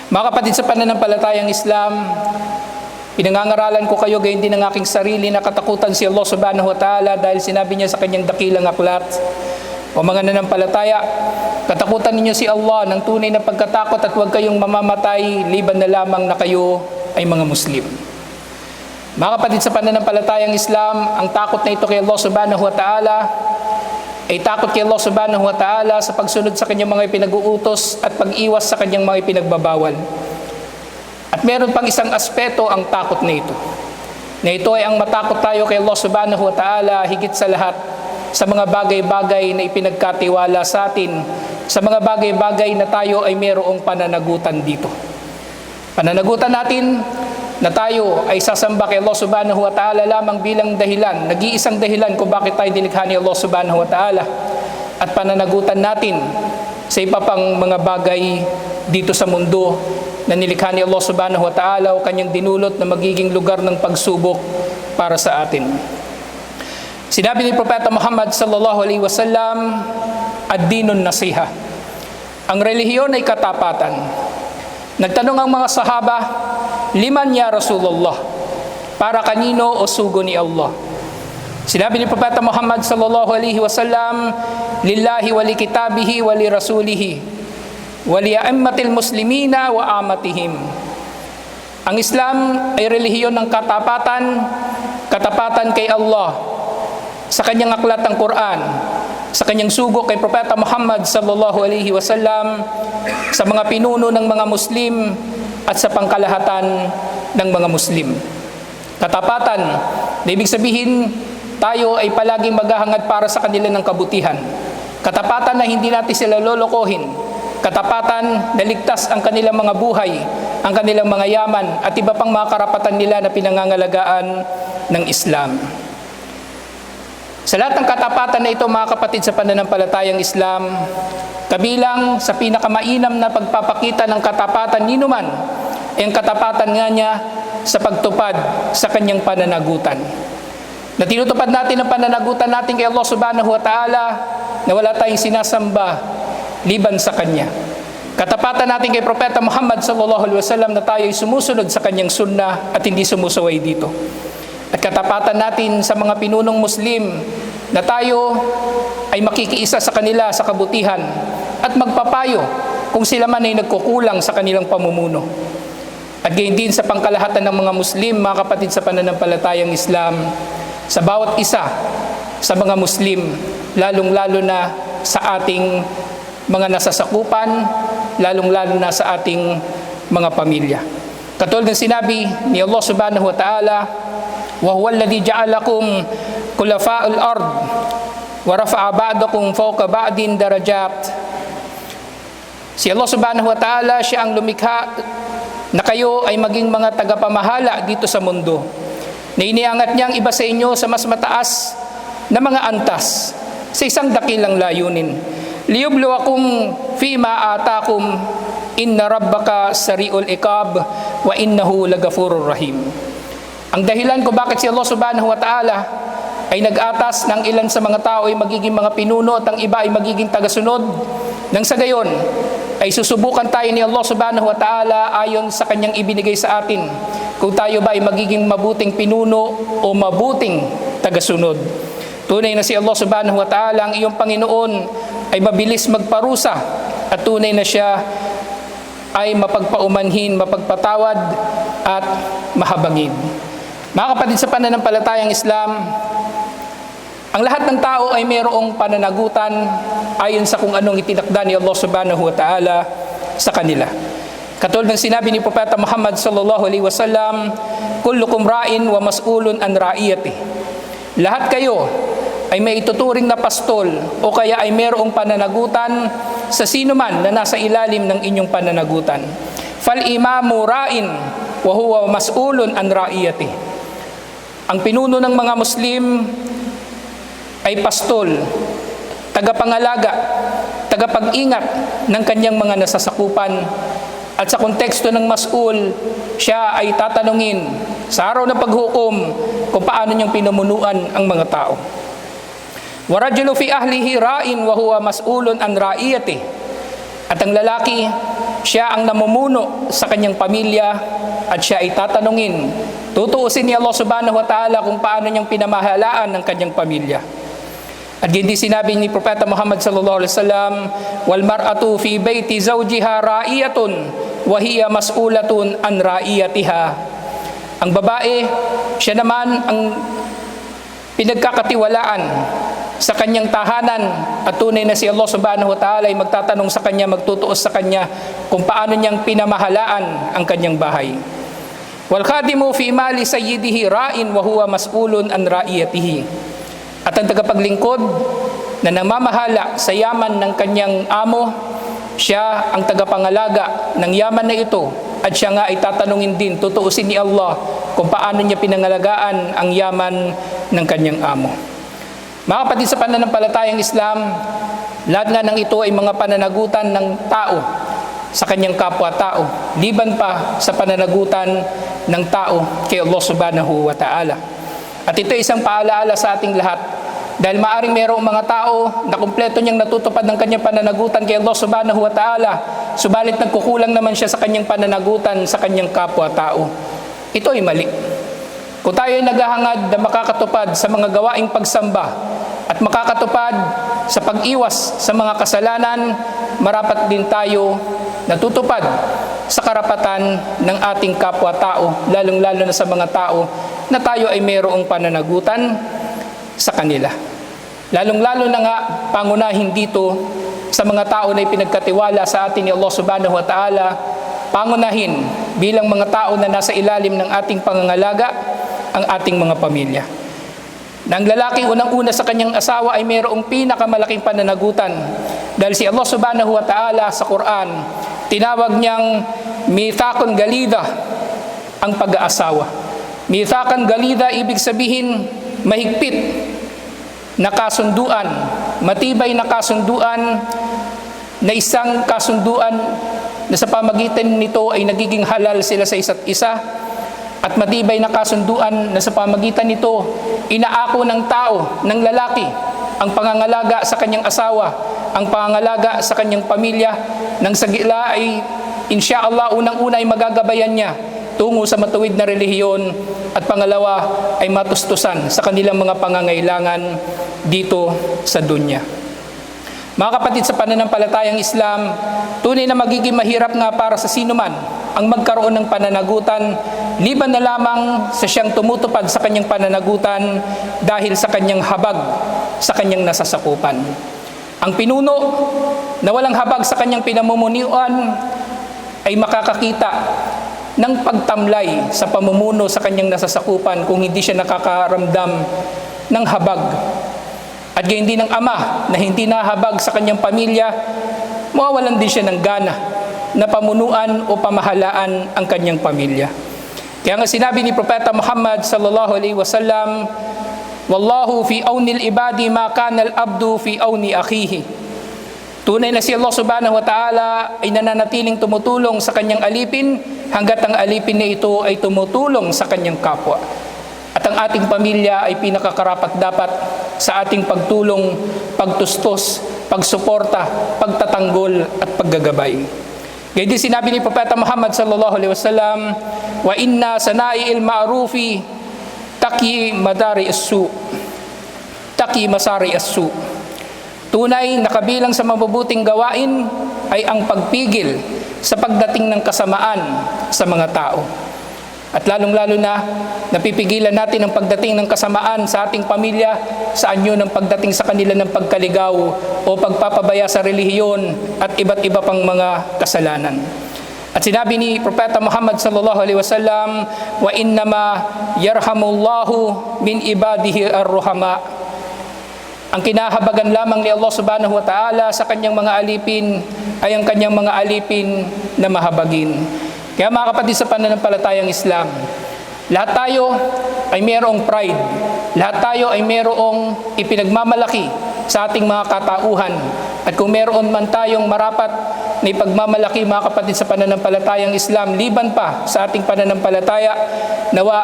Mga kapatid sa pananampalatayang Islam, pinangangaralan ko kayo gayon din ang aking sarili na katakutan si Allah subhanahu wa ta'ala dahil sinabi niya sa kanyang dakilang aklat, o mga nananampalataya, katakutan ninyo si Allah ng tunay na pagkatakot at huwag kayong mamamatay liban na lamang na kayo ay mga Muslim. Mga kapatid sa pananampalatayang Islam, ang takot na ito kay Allah subhanahu wa ta'ala ay takot kay Allah subhanahu wa ta'ala sa pagsunod sa kanyang mga pinag-uutos at pag-iwas sa kanyang mga pinagbabawal. At meron pang isang aspeto ang takot na ito. Na ito ay ang matakot tayo kay Allah subhanahu wa ta'ala higit sa lahat sa mga bagay-bagay na ipinagkatiwala sa atin, sa mga bagay-bagay na tayo ay mayroong pananagutan dito. Pananagutan natin na tayo ay sasamba kay Allah subhanahu wa ta'ala lamang bilang dahilan, nag-iisang dahilan kung bakit tayo nilikha ni Allah subhanahu wa ta'ala, at pananagutan natin sa iba pang mga bagay dito sa mundo na nilikha ni Allah subhanahu wa ta'ala o kanyang dinulot na magiging lugar ng pagsubok para sa atin. Sinabi ni Propeta Muhammad sallallahu alaihi wasallam, ad-dinun nasiha. Ang relihiyon ay katapatan. Nagtanong ang mga sahaba, liman ya Rasulullah? Para kanino o sugo ni Allah? Sinabi ni Propeta Muhammad sallallahu alaihi wasallam, lillahi wa li kitabihi wa li rasulihi wa li a'immatil muslimina wa amatihim. Ang Islam ay relihiyon ng katapatan, katapatan kay Allah sa kanyang aklat ng Quran, sa kanyang sugo kay Propeta Muhammad sallallahu alaihi wasallam, sa mga pinuno ng mga Muslim at sa pangkalahatan ng mga Muslim. Katapatan, na ibig sabihin tayo ay palaging maghahangad para sa kanila ng kabutihan. Katapatan na hindi natin sila lolokohin. Katapatan na ligtas ang kanilang mga buhay, ang kanilang mga yaman at iba pang mga karapatan nila na pinangangalagaan ng Islam. Sa lahat ng katapatan na ito, mga kapatid sa pananampalatayang Islam, kabilang sa pinakamainam na pagpapakita ng katapatan ninuman ay ang katapatan nga niya sa pagtupad sa kanyang pananagutan. Na tinutupad natin ang pananagutan natin kay Allah subhanahu wa ta'ala na wala tayong sinasamba liban sa kanya. Katapatan natin kay Propeta Muhammad sallallahu alaihi wasallam na tayo ay sumusunod sa kanyang sunnah at hindi sumusaway dito. At katapatan natin sa mga pinunong Muslim na tayo ay makikiisa sa kanila sa kabutihan at magpapayo kung sila man ay nagkukulang sa kanilang pamumuno. At gayon din sa pangkalahatan ng mga Muslim, mga kapatid sa pananampalatayang Islam, sa bawat isa sa mga Muslim, lalong-lalo na sa ating mga nasasakupan, lalong-lalo na sa ating mga pamilya. Katulad ng sinabi ni Allah subhanahu wa ta'ala, وَهُوَ الَّذِي جَعَلَكُمْ خُلَفَاءَ الْأَرْضِ وَرَفَعَ بَعْضَكُمْ فَوْقَ بَعْضٍ دَرَجَاتٍ. Si Allah subhanahu wa ta'ala, siya ang lumikha na kayo ay maging mga tagapamahala dito sa mundo, na iniangat niya ang iba sa inyo sa mas mataas na mga antas sa isang dakilang layunin. لِيُبْلُوَكُمْ فِيمَا آتَاكُمْ إِنَّ رَبَّكَ سَرِيعُ الْعِقَابِ وَإِنَّهُ لَغَفُورٌ رَحِيمٌ. Ang dahilan kung bakit si Allah subhanahu wa ta'ala ay nag-atas ng ilan sa mga tao ay magiging mga pinuno at ang iba ay magiging tagasunod, nang sa gayon ay susubukan tayo ni Allah subhanahu wa ta'ala ayon sa kanyang ibinigay sa atin kung tayo ba ay magiging mabuting pinuno o mabuting tagasunod. Tunay na si Allah subhanahu wa ta'ala, ang iyong Panginoon, ay mabilis magparusa at tunay na siya ay mapagpaumanhin, mapagpatawad at mahabagin. Mga kapatid sa pananampalatayang Islam, ang lahat ng tao ay mayroong pananagutan ayon sa kung anong itinakda ni Allah subhanahu wa ta'ala sa kanila. Katulad ng sinabi ni Propeta Muhammad sallallahu alaihi wasallam, kullukum ra'in wa mas'ulun an ra'iyati. Lahat kayo ay may ituturing na pastol o kaya ay mayroong pananagutan sa sino man na nasa ilalim ng inyong pananagutan. Fal imamu ra'in wa huwa mas'ulun an ra'iyati. Ang pinuno ng mga Muslim ay pastol, tagapangalaga, tagapag-ingat ng kanyang mga nasasakupan. At sa konteksto ng mas'ul, siya ay tatanungin sa araw ng paghukom kung paano niyang pinumunuan ang mga tao. وَرَجُلُ فِي أَهْلِهِ رَائِنْ وَهُوَ مَسْئُولٌ عَنْ رَائِيَتِهِ. At ang lalaki, siya ang namumuno sa kanyang pamilya at siya ay tatanungin, tutuusin ni Allah subhanahu wa ta'ala kung paano niyang pinamahalaan ng kanyang pamilya. At hindi sinabi ni Propeta Muhammad sallallahu alaihi wasallam, wal mar'atu fi baiti zawjiha ra'iyatun wa hiya mas'ulatun an ra'iyatiha. Ang babae, siya naman ang pinagkakatiwalaan sa kanyang tahanan at tunay na si Allah subhanahu wa ta'ala ay magtatanong sa kanya, magtutuos sa kanya kung paano niyang pinamahalaan ang kanyang bahay. Wal khadimu fi mali sayyidihi ra'in wa huwa mas'ulun an ra'iyatihi. At ang tagapaglingkod na namamahala sa yaman ng kanyang amo, siya ang tagapangalaga ng yaman na ito at siya nga ay tatanungin din, tutuusin ni Allah kung paano niya pinangalagaan ang yaman ng kanyang amo. Mga kapatid, sa pananampalatayang Islam, lahat nga ng ito ay mga pananagutan ng tao sa kanyang kapwa-tao, liban pa sa pananagutan ng tao kay Allah subhanahu wa ta'ala. At ito ay isang paalaala sa ating lahat, dahil maaring mayroong mga tao na kumpleto niyang natutupad ng kanyang pananagutan kay Allah subhanahu wa ta'ala, subalit nagkukulang naman siya sa kanyang pananagutan sa kanyang kapwa-tao. Ito ay mali. Kung tayo ay naghahangad na makakatupad sa mga gawaing pagsamba at makakatupad sa pag-iwas sa mga kasalanan, marapat din tayo natutupad sa karapatan ng ating kapwa-tao, lalong-lalo na sa mga tao na tayo ay mayroong pananagutan sa kanila. Lalong-lalo na nga, pangunahin dito sa mga tao na ipinagkatiwala sa atin ni Allah subhanahu wa ta'ala, pangunahin bilang mga tao na nasa ilalim ng ating pangangalaga ang ating mga pamilya. Na ang lalaki unang-una sa kanyang asawa ay mayroong pinakamalaking pananagutan, dahil si Allah subhanahu wa ta'ala sa Quran, tinawag niyang mithaqun galida ang pag-aasawa. Mithaqan galida, ibig sabihin mahigpit na kasunduan, matibay na kasunduan, na isang kasunduan na sa pamagitan nito ay nagiging halal sila sa isa't isa, at matibay na kasunduan na sa pamagitan nito inaako ng tao, ng lalaki, ang pangangalaga sa kanyang asawa, ang pangangalaga sa kanyang pamilya, nang sa gila ay insyaallah unang-una ay magagabayan niya tungo sa matuwid na relihiyon, at pangalawa ay matustusan sa kanilang mga pangangailangan dito sa dunya. Mga kapatid, sa pananampalatayang Islam, tunay na magiging mahirap nga para sa sino man ang magkaroon ng pananagutan, liban na lamang sa siyang tumutupad sa kanyang pananagutan dahil sa kanyang habag sa kanyang nasasakupan. Ang pinuno na walang habag sa kanyang pinamumunuan ay makakakita ng pagtamlay sa pamumuno sa kanyang nasasakupan kung hindi siya nakakaramdam ng habag. At gayon din ng ama na hindi nahabag sa kanyang pamilya, mawawalan din siya ng gana na pamunuan o pamahalaan ang kanyang pamilya. Kaya nga sinabi ni Propeta Muhammad sallallahu alaihi wasallam, wallahu fi auni al-ibadi ma kana al-abdu fi auni akhihi. Tunay na si Allah subhanahu wa ta'ala ay nananatiling tumutulong sa kanyang alipin hanggat ang alipin na ito ay tumutulong sa kanyang kapwa. At ang ating pamilya ay pinakakarapat dapat sa ating pagtulong, pagtustos, pagsuporta, pagtatanggol at paggagabay. Gaya din sinabi ni Propeta Muhammad sallallahu alaihi wasallam, wa inna sana'i'il ma'rufi taki madari as-su, taki masari as-su. Tunay na kabilang sa mabubuting gawain ay ang pagpigil sa pagdating ng kasamaan sa mga tao. At lalong-lalo na, napipigilan natin ang pagdating ng kasamaan sa ating pamilya, sa anyo ng pagdating sa kanila ng pagkaligaw o pagpapabaya sa relihiyon at iba't iba pang mga kasalanan. At sinabi ni Propeta Muhammad sallallahu alaihi wasallam, wa innama yarhamullahu min ibadihi ar-ruhama. Ang kinahabagan lamang ni Allah subhanahu wa ta'ala sa kanyang mga alipin ay ang kanyang mga alipin na mahabagin. Kaya mga kapatid, sa pananampalatayang Islam, lahat tayo ay mayroong pride. Lahat tayo ay mayroong ipinagmamalaki sa ating mga katauhan. At kung mayroon man tayong marapat na ipagmamalaki, mga kapatid, sa pananampalatayang Islam, liban pa sa ating pananampalataya, nawa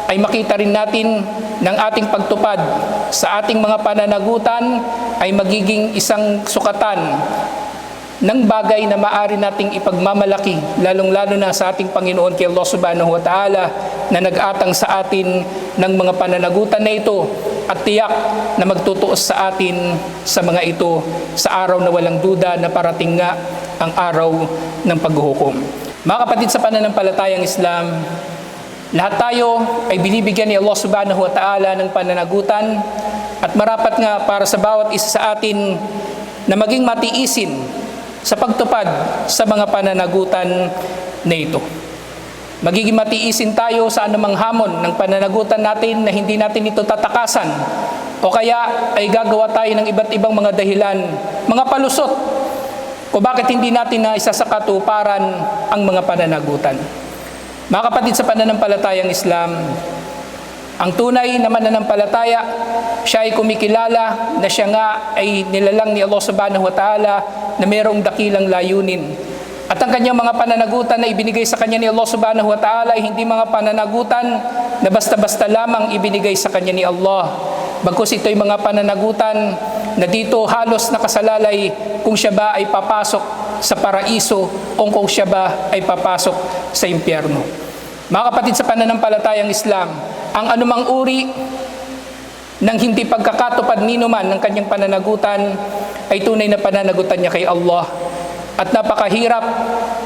ay makita rin natin ng ating pagtupad sa ating mga pananagutan ay magiging isang sukatan ng bagay na maaari nating ipagmamalaki, lalong-lalo na sa ating Panginoon kay Allah subhanahu wa ta'ala na nag-atang sa atin ng mga pananagutan na ito at tiyak na magtutuos sa atin sa mga ito sa araw na walang duda na parating nga ang araw ng paghuhukom. Mga kapatid sa pananampalatayang Islam, lahat tayo ay binibigyan ni Allah subhanahu wa ta'ala ng pananagutan at marapat nga para sa bawat isa sa atin na maging matiisin sa pagtupad sa mga pananagutan na ito. Magiging matiisin tayo sa anumang hamon ng pananagutan natin na hindi natin ito tatakasan o kaya ay gagawa tayo ng iba't ibang mga dahilan, mga palusot kung bakit hindi natin na isa sa katuparan ang mga pananagutan. Mga kapatid sa pananampalatayang Islam, ang tunay na mananampalataya, siya ay kumikilala na siya nga ay nilalang ni Allah subhanahu wa ta'ala na mayroong dakilang layunin. At ang kanyang mga pananagutan na ibinigay sa kanya ni Allah subhanahu wa ta'ala ay hindi mga pananagutan na basta-basta lamang ibinigay sa kanya ni Allah. Bagkus ito'y mga pananagutan na dito halos nakasalalay kung siya ba ay papasok sa paraiso o kung siya ba ay papasok sa impyerno. Mga kapatid sa pananampalatayang Islam, ang anumang uri ng hindi pagkakatupad ninuman ng kanyang pananagutan ay tunay na pananagutan niya kay Allah. At napakahirap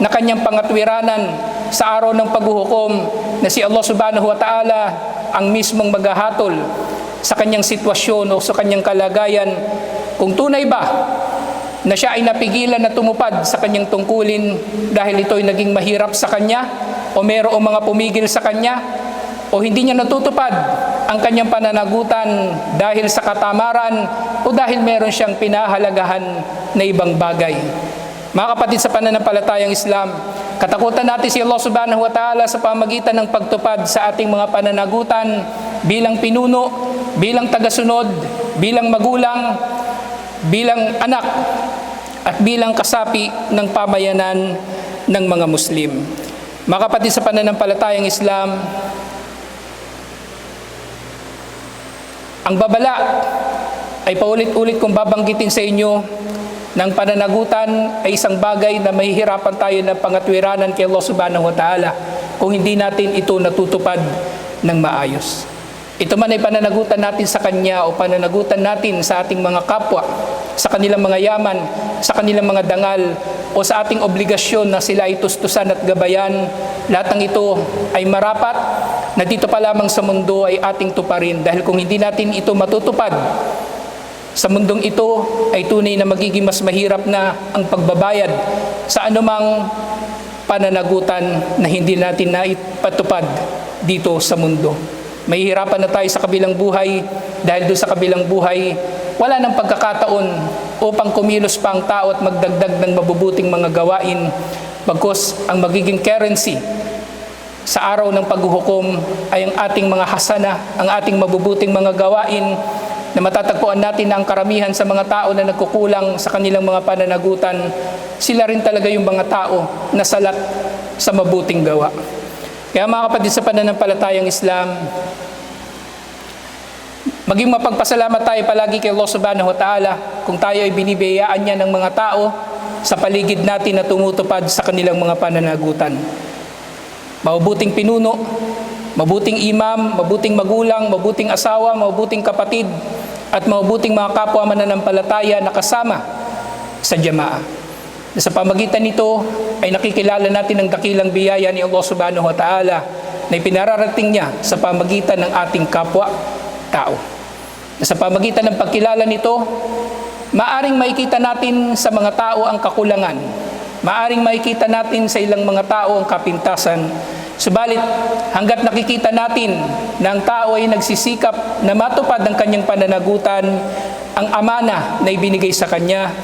na kanyang pangatwiranan sa araw ng paghuhukom na si Allah subhanahu wa ta'ala ang mismong maghahatol sa kanyang sitwasyon o sa kanyang kalagayan kung tunay ba na siya ay napigilan na tumupad sa kanyang tungkulin dahil ito ay naging mahirap sa kanya o mayroong mga pumigil sa kanya o hindi niya natutupad ang kanyang pananagutan dahil sa katamaran o dahil meron siyang pinahalagahan na ibang bagay. Mga kapatid sa pananampalatayang Islam, katakutan natin si Allah subhanahu wa ta'ala sa pamagitan ng pagtupad sa ating mga pananagutan bilang pinuno, bilang tagasunod, bilang magulang, bilang anak, at bilang kasapi ng pamayanan ng mga Muslim. Mga kapatid sa pananampalatayang Islam, ang babala ay paulit-ulit kong babanggitin sa inyo ng pananagutan ay isang bagay na mahihirapan tayo ng pangatwiranan kay Allah subhanahu wa ta'ala kung hindi natin ito natutupad ng maayos. Ito man ay pananagutan natin sa Kanya o pananagutan natin sa ating mga kapwa, sa kanilang mga yaman, sa kanilang mga dangal, o sa ating obligasyon na sila ay tustusan at gabayan. Lahat ng ito ay marapat na dito pa lamang sa mundo ay ating tuparin dahil kung hindi natin ito matutupad, sa mundong ito ay tunay na magiging mas mahirap na ang pagbabayad sa anumang pananagutan na hindi natin naipatupad dito sa mundo. Mahihirapan na tayo sa kabilang buhay dahil doon sa kabilang buhay wala nang pagkakataon upang kumilos pa ang tao at magdagdag ng mabubuting mga gawain. Bagkus ang magiging currency sa araw ng paghuhukom ay ang ating mga hasana, ang ating mabubuting mga gawain na matatagpuan natin na ang karamihan sa mga tao na nagkukulang sa kanilang mga pananagutan, sila rin talaga yung mga tao na salat sa mabuting gawa. Kaya mga kapatid sa pananampalatayang Islam, maging mapagpasalamat tayo palagi kay Allah subhanahu wa ta'ala kung tayo ay binibiyayaan niya ng mga tao sa paligid natin na tumutupad sa kanilang mga pananagutan. Mabubuting pinuno, mabuting imam, mabuting magulang, mabuting asawa, mabuting kapatid, at mabuting mga kapwa mananampalataya na kasama sa jamaa. Sa pamagitan nito ay nakikilala natin ang dakilang biyaya ni Allah subhanahu wa ta'ala na ipinararating niya sa pamagitan ng ating kapwa-tao. Sa pamagitan ng pagkilala nito, maaring makikita natin sa mga tao ang kakulangan, maaring makikita natin sa ilang mga tao ang kapintasan. Subalit, hanggat nakikita natin na ang tao ay nagsisikap na matupad ang kanyang pananagutan, ang amana na ibinigay sa kanya,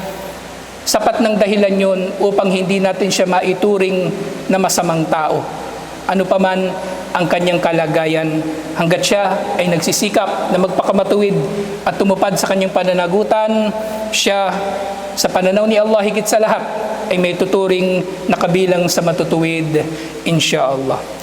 sapat ng dahilan yun upang hindi natin siya maituring na masamang tao. Ano pa man ang kanyang kalagayan, hanggat siya ay nagsisikap na magpakamatuwid at tumupad sa kanyang pananagutan, siya sa pananaw ni Allah higit sa lahat ay may tuturing na kabilang sa matutuwid, insyaallah.